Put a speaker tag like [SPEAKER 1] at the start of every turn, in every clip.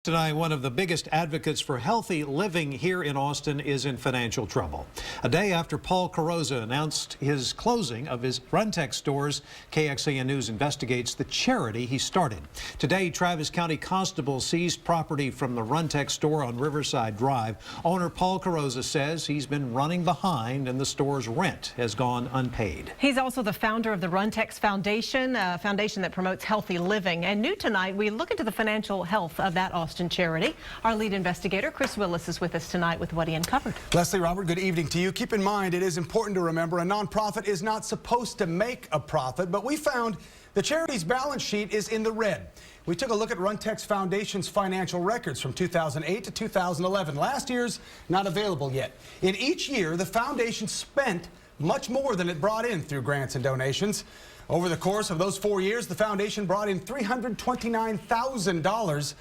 [SPEAKER 1] Tonight, one of the biggest advocates for healthy living here in Austin is in financial trouble. A day after Paul Carrozza announced his closing of his RunTex stores, KXAN News investigates the charity he started. Today, Travis County constables seized property from the RunTex store on Riverside Drive. Owner Paul Carrozza says he's been running behind and the store's rent has gone unpaid.
[SPEAKER 2] He's also the founder of the RunTex Foundation, a foundation that promotes healthy living. And new tonight, we look into the financial health of that Austin charity. Our lead investigator, Chris Willis, is with us tonight with what he uncovered.
[SPEAKER 3] Leslie, Robert, good evening to you. Keep in mind, it is important to remember a nonprofit is not supposed to make a profit, but we found the charity's balance sheet is in the red. We took a look at RunTex Foundation's financial records from 2008 to 2011. Last year's not available yet. In each year, the foundation spent much more than it brought in through grants and donations. Over the course of those 4 years, the foundation brought in $329,000,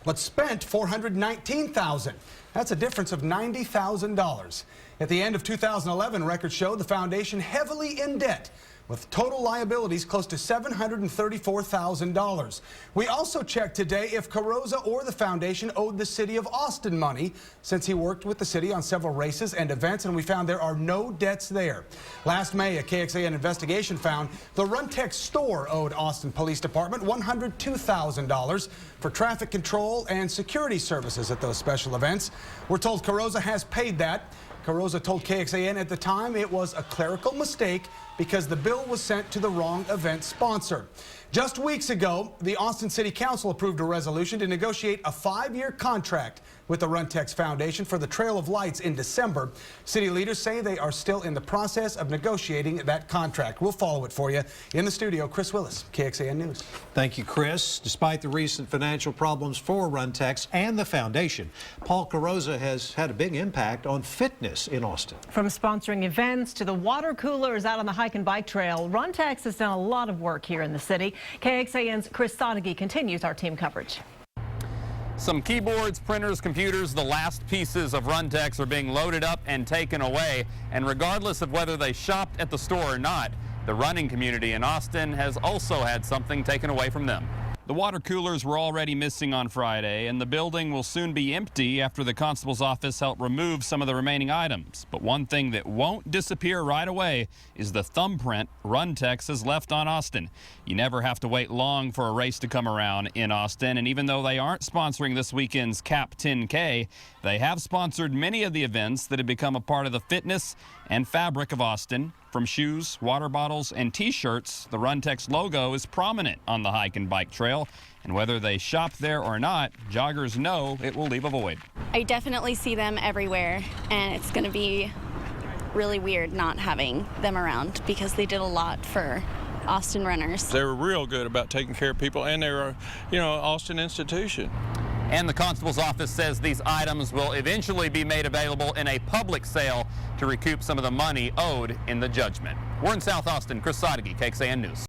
[SPEAKER 3] but spent $419,000. That's a difference of $90,000. At the end of 2011, records show the foundation heavily in debt, with total liabilities close to $734,000. We also checked today if Carrozza or the foundation owed the city of Austin money, since he worked with the city on several races and events, and we found there are no debts there. Last May, a KXAN investigation found the RunTex store owed Austin Police Department $102,000 for traffic control and security services at those special events. We're told Carrozza has paid that. Carrozza told KXAN at the time it was a clerical mistake because the bill was sent to the wrong event sponsor. Just weeks ago, the Austin City Council approved a resolution to negotiate a 5-year contract with the RunTex Foundation for the Trail of Lights in December. City leaders say they are still in the process of negotiating that contract. We'll follow it for you. In the studio, Chris Willis, KXAN News.
[SPEAKER 1] Thank you, Chris. Despite the recent financial problems for RunTex and the foundation, Paul Carrozza has had a big impact on fitness in Austin.
[SPEAKER 2] From sponsoring events to the water coolers out on the hike and bike trail, RunTex has done a lot of work here in the city. KXAN's Chris Sonnegy continues our team coverage.
[SPEAKER 4] Some keyboards, printers, computers, the last pieces of RunTex are being loaded up and taken away. And regardless of whether they shopped at the store or not, the running community in Austin has also had something taken away from them. The water coolers were already missing on Friday, and the building will soon be empty after the constable's office helped remove some of the remaining items. But one thing that won't disappear right away is the thumbprint RunTex has left on Austin. You never have to wait long for a race to come around in Austin, and even though they aren't sponsoring this weekend's Cap 10K, they have sponsored many of the events that have become a part of the fitness and fabric of Austin. From shoes, water bottles, and T-shirts, the RunTex logo is prominent on the hike and bike trail. And whether they shop there or not, joggers know it will leave a void.
[SPEAKER 5] I definitely see them everywhere, and it's going to be really weird not having them around because they did a lot for Austin runners.
[SPEAKER 6] They were real good about taking care of people, and they were, an Austin institution.
[SPEAKER 4] And the constable's office says these items will eventually be made available in a public sale to recoup some of the money owed in the judgment. We're in South Austin. Chris Sonnegy, KXAN News.